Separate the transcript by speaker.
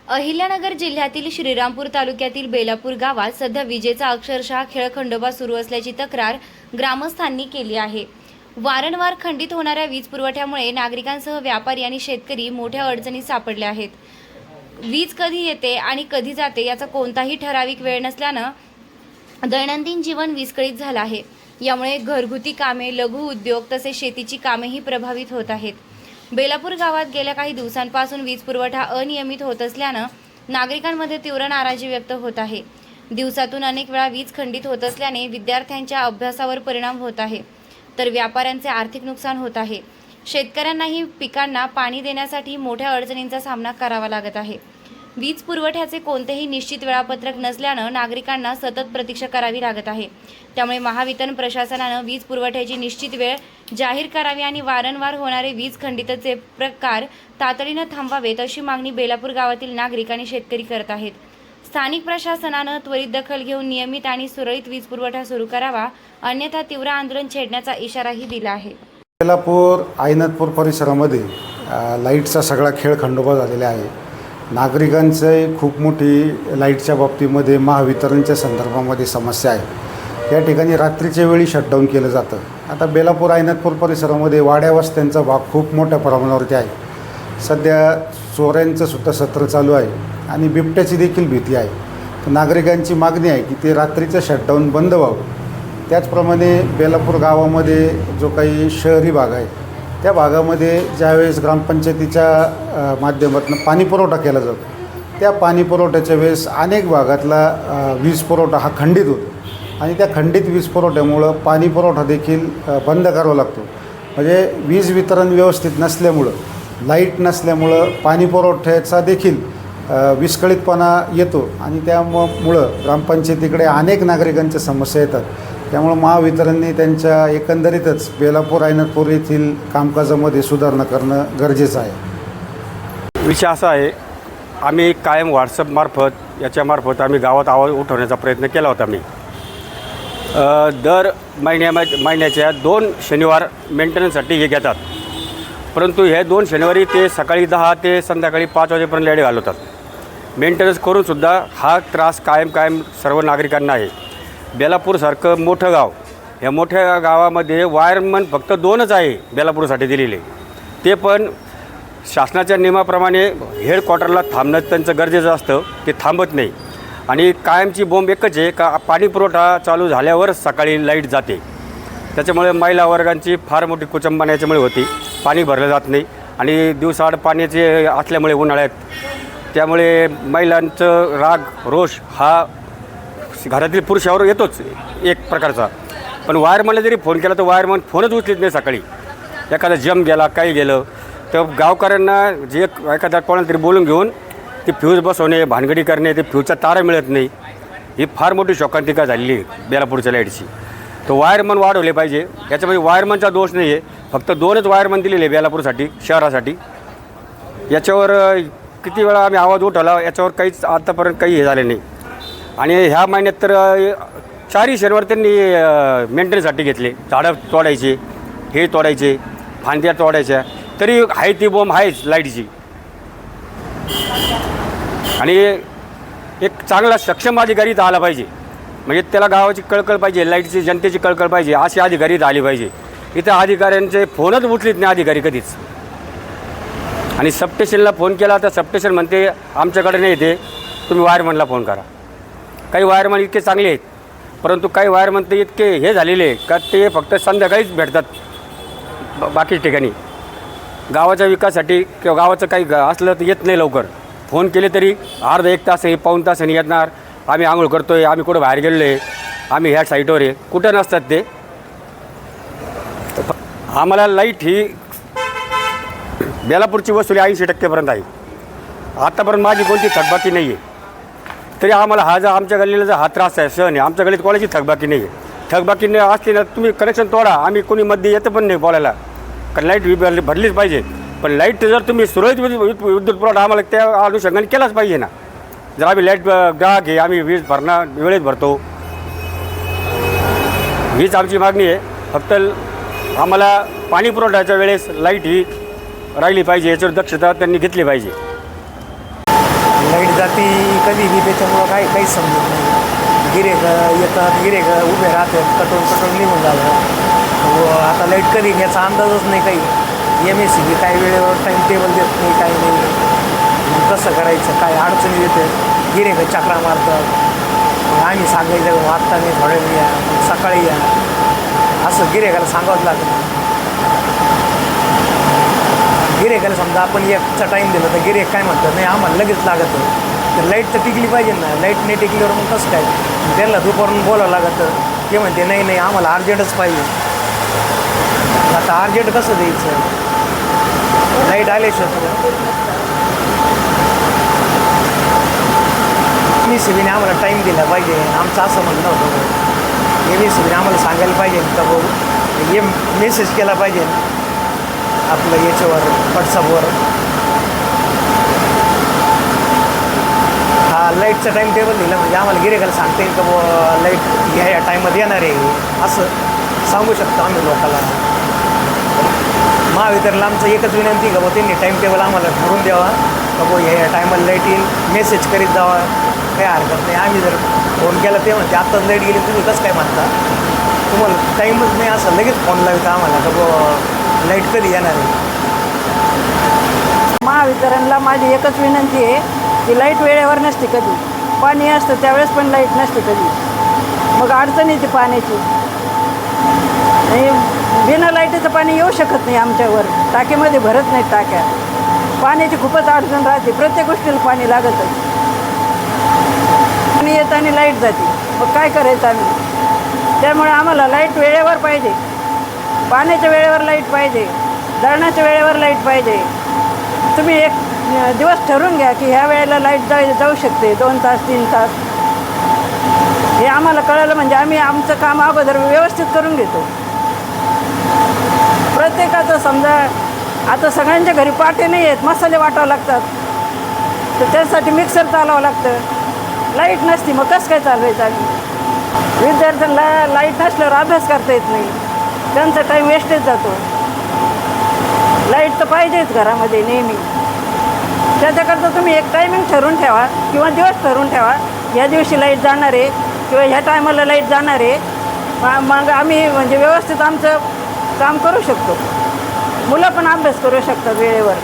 Speaker 1: अहिल्यानगर जिल्ह्यातील श्रीरामपूर तालुक्यातील बेलापूर गावात सध्या विजेचा अक्षरशः खेळखंडोबा सुरू असल्याची तक्रार ग्रामस्थांनी केली आहे। वारंवार खंडित होणाऱ्या वीज पुरवठ्यामुळे नागरिकांसह व्यापारी आणि शेतकरी मोठ्या अडचणीत सापडले आहेत। वीज कधी येते आणि कधी जाते याचा कोणताही ठराविक वेळ नसल्याने दैनंदिन जीवन विस्कळीत झालं आहे। यामुळे घरगुती कामे, लघु उद्योग तसेच शेतीची कामेही प्रभावित होत आहेत। बेलापूर गावात गेल्या काही दिवसांपासून वीज पुरवठा अनियमित होत असल्याने नागरिकांमध्ये तीव्र नाराजी व्यक्त होत आहे। दिवसातून अनेक वेळा वीज खंडित होत असल्याने विद्यार्थ्यांच्या अभ्यासावर परिणाम होत आहे, तर व्यापाऱ्यांचे आर्थिक नुकसान होत आहे। शेतकऱ्यांनाही पिकांना पाणी देण्यासाठी मोठ्या अडचणींचा सामना करावा लागत आहे। वीज पुरवठ्याचे कोणतेही निश्चित वेळापत्रक नसल्याने नागरिकांना सतत प्रतीक्षा करावी लागत आहे। त्यामुळे महावितरण प्रशासनाने वीज पुरवठ्याची निश्चित वेळ जाहीर करावी आणि वारंवार होणारे वीज खंडितचे प्रकार तातडीने थांबवावेत अशी मागणी बेलापूर गावातील नागरिक आणि शेतकरी करत आहेत। स्थानिक प्रशासनाने त्वरित दखल घेऊन नियमित आणि सुरळीत वीज पुरवठा सुरू करावा, अन्यथा तीव्र आंदोलन छेडण्याचा इशाराही दिला आहे।
Speaker 2: बेलापूर आयनाथपूर परिसरामध्ये लाईटचा सगळा खेळ खंडोबा झालेला आहे। नागरिकांचे खूप मोठी लाईटच्या बाबतीमध्ये महावितरणच्या संदर्भामध्ये समस्या आहे। या ठिकाणी रात्रीच्या वेळी शटडाऊन केलं जातं। आता बेलापूर आयनाथपूर परिसरामध्ये वाड्या वस्त्यांचा भाग खूप मोठ्या प्रमाणावरती आहे। सध्या चोऱ्यांचं सुद्धा सत्र चालू आहे आणि बिबट्याची देखील भीती आहे। तर नागरिकांची मागणी आहे की ते रात्रीचं शटडाऊन बंद व्हावं। त्याचप्रमाणे बेलापूर गावामध्ये जो काही शहरी भाग आहे त्या भागामध्ये ज्यावेळेस ग्रामपंचायतीच्या माध्यमातून पाणी पुरवठा केला जातो, त्या पाणी पुरवठ्याच्या वेळेस अनेक भागातला वीज पुरवठा हा खंडित होतो आणि त्या खंडित वीज पुरवठ्यामुळं पाणी पुरवठा देखील बंद करावा लागतो। म्हणजे वीज वितरण व्यवस्थित नसल्यामुळं, लाईट नसल्यामुळं पाणी पुरवठ्याचा देखील विस्कळीतपणा येतो आणि त्यामुळं ग्रामपंचायतीकडे अनेक नागरिकांच्या समस्या येतात। त्यामुळे महावितरणने त्यांच्या एकंदरीतच बेलापूर आयनाथपूर येथील कामकाजामध्ये सुधारणा करणं गरजेचं आहे।
Speaker 3: विषय असा आहे, आम्ही कायम व्हॉट्सअपमार्फत याच्यामार्फत आम्ही गावात आवाज उठवण्याचा प्रयत्न केला होता। मी दर महिन्याच्या 2 शनिवार मेंटेनन्ससाठी हे घेतात, परंतु हे 2 शनिवारी ते सकाळी 10 ते संध्याकाळी 5 वाजेपर्यंत लाईट घालवतात। मेंटेनन्स करूनसुद्धा हा त्रास कायम सर्व नागरिकांना आहे। बेलापूरसारखं मोठं गाव, या मोठ्या गावामध्ये वायरमन फक्त 2च आहे बेलापूरसाठी दिलेले, ते पण शासनाच्या नियमाप्रमाणे हेडक्वार्टरला थांबणं त्यांचं गरजेचं असतं, ते थांबत नाही। आणि कायमची बोंब एकच आहे का पाणी पुरवठा चालू झाल्यावरच सकाळी लाईट जाते। त्याच्यामुळे महिला वर्गांची फार मोठी कुचंबना याच्यामुळे होती। पाणी भरलं जात नाही आणि दिवसाआड पाण्याचे असल्यामुळे उन्हाळ्यात, त्यामुळे महिलांचं राग रोष हा घरातील पुरुषावर येतोच एक प्रकारचा। पण वायरमनला जरी फोन केला तर वायरमन फोनच उचलत नाही। सकाळी एखादा जम गेला, काही गेलं तर गावकऱ्यांना जे एखादा कोणाला तरी बोलून घेऊन ते फ्यूज बसवणे, भानगडी करणे, ते फ्यूजचा तारा मिळत नाही। ही फार मोठी शोकांतिका झालेली आहे बेलापूरच्या लाईटची। तो वायरमन वाढवले पाहिजे। याच्यामध्ये वायरमनचा दोष नाही आहे, फक्त 2च वायरमन दिलेले बेलापूरसाठी, शहरासाठी। याच्यावर किती वेळा आम्ही आवाज उठवला, याच्यावर काहीच आतापर्यंत काही हे झाले नाही। आणि ह्या महिन्यात तर 4 शनिवार त्यांनी मेंटेनन्ससाठी घेतले। झाडं तोडायचे, हे तोडायचे, फांद्या तोडायच्या, तरी आहे ती बोंब आहेच लाईटची। आणि एक चांगला सक्षम अधिकारी इथं आला पाहिजे, म्हणजे त्याला गावाची कळकळ पाहिजे, लाईटची जनतेची कळकळ पाहिजे, असे अधिकारी इथं आले पाहिजे। इथं अधिकाऱ्यांचे फोनच उचलीत नाही अधिकारी कधीच। आणि सबस्टेशनला फोन केला तर सबस्टेशन म्हणते आमच्याकडे नाही येते, तुम्ही वायरमनला फोन करा। काही वायरमन इतके चांगले आहेत, परंतु काही वायरमन ते इतके हे झालेले का ते फक्त संध्याकाळीच भेटतात। बाकी ठिकाणी गावाच्या विकासासाठी किंवा गावाचं काही असलं तर येत नाही लवकर। फोन केले तरी अर्धा 1 तास आहे, पाऊण तासाने येणार, आम्ही आंघोळ करतो आहे, आम्ही कुठं बाहेर गेलो आहे, आम्ही ह्या साईटवर आहे, कुठं नसतात ते। आम्हाला लाईट ही बेलापूरची वसुली 80% आहे। आतापर्यंत माझी कोणती थकबाकी नाही आहे, तरी आम्हाला हा जर आमच्या गल्लीला जर हा त्रास आहे, सहन आहे। आमच्या गल्लीत कोणाची थकबाकी नाही आहे। थकबाकी नाही असली ना तुम्ही कनेक्शन तोडा, आम्ही कोणी मध्ये येतं पण नाही बोलायला, कारण लाईट भरलीच पाहिजे। पण लाईट जर तुम्ही सुरळीत विद्युत पुरवठा आम्हाला त्या अनुषंगाने केलाच पाहिजे ना। जर आम्ही लाईट ग्राहक आहे, आम्ही वीज भरणं वेळेत भरतो, हीच आमची मागणी आहे। फक्त आम्हाला पाणी पुरवठ्याच्या वेळेस लाईट ही राहिली पाहिजे, याच्यावर दक्षता त्यांनी घेतली पाहिजे।
Speaker 4: लाईट जाती कधी बी, त्याच्यामुळं काहीच समजत नाही. गिऱ्हाईक येतात, गिऱ्हाईक उभे राहतात, कटून निघून झालं. आता लाईट कधी याचा अंदाजच नाही काही. MSCB काही वेळेवर टाईम टेबल देत नाही, काही नाही. मग कसं करायचं, काय अडचणी येते, गिऱ्हाईक चक्रा मारतात. मग आम्ही सांगायचं आत्ता नाही, थोड्या वेळ या, मग सकाळी या, असं गिऱ्हाईकाला सांगावंच लागतं. गिऱ्हाईकाला समजा आपण एकचा टाईम दिला तर गिऱ्हाईक काय म्हणतात, नाही आम्हाला लगेच लागतं. तर लाईट तर टिकली पाहिजे ना. लाईट नाही टिकल्यावर मग कसं काय, त्यांना दुपारून बोलावं लागतं. ते म्हणते नाही आम्हाला अर्जंटच पाहिजे. आता अर्जंट कसं द्यायचं, लाईट आल्याशिवाय. MSCBने आम्हाला टाईम दिला पाहिजे, आमचं असं म्हणणं होतं. MSCBने आम्हाला सांगायला पाहिजे का भाऊ, मेसेज केला पाहिजे आपलं याच्यावर व्हॉट्सअपवर. हा लाईटचा टाईम टेबल दिला म्हणजे आम्हाला गिऱ्हाईकाला सांगता येईल का बुवा लाईट ह्या टाईममध्ये येणार आहे, असं सांगू शकतो आम्ही लोकांना. महावितरणला आमचं एकच विनंती का बुवा त्यांनी टाईम टेबल आम्हाला ठरवून द्यावा का बुवा ह्या टायमाला लाईट येईल, मेसेज करीत जावा, काही हरकत नाही. आम्ही जर फोन केला ते म्हणते आत्ताच लाईट गेली, तुम्ही कसं काय म्हणता, तुम्हाला टाईमच नाही, असं लगेच फोन लावता आम्हाला का बुवा लाईट कधी येणार आहे.
Speaker 5: महावितरणला माझी एकच विनंती आहे की लाईट वेळेवर नसते कधी. पाणी असतं त्यावेळेस पण लाईट नसते कधी, मग अडचण येते पाण्याची. आणि बिना लाईटीचं पाणी येऊ शकत नाही आमच्यावर, टाकीमध्ये भरत नाहीत टाक्या. पाण्याची खूपच अडचण राहते, प्रत्येक गोष्टीला पाणी लागतच. पाणी येतं आणि लाईट जाते, मग काय करायचं आम्ही. त्यामुळे आम्हाला लाईट वेळेवर पाहिजे, पाण्याच्या वेळेवर लाईट पाहिजे, दळणाच्या वेळेवर लाईट पाहिजे. तुम्ही एक दिवस ठरवून घ्या की ह्या वेळेला लाईट जाऊ शकते, 2 तास 3 तास. हे आम्हाला कळलं म्हणजे आम्ही आमचं काम अगोदर व्यवस्थित करून घेतो. प्रत्येकाचं समजा आता सगळ्यांच्या घरी पाटे नाही आहेत, मसाले वाटावं लागतात, तर त्यासाठी मिक्सर चालवावं लागतं. लाईट नसती मग कसं काय चालवायचं आम्ही. विद्यार्थ्यांना लाईट नसल्यावर अभ्यास करता येत नाही, त्यांचा टाईम वेस्टेज जातो. लाईट तर पाहिजेच घरामध्ये नेहमी. त्याच्याकरता तुम्ही एक टायमिंग ठरवून ठेवा किंवा दिवस ठरवून ठेवा, ह्या दिवशी लाईट जाणार आहे किंवा ह्या टायमाला लाईट जाणार आहे. मग आम्ही म्हणजे व्यवस्थित आमचं काम करू शकतो. मुलं पण अभ्यास करू शकतात वेळेवर.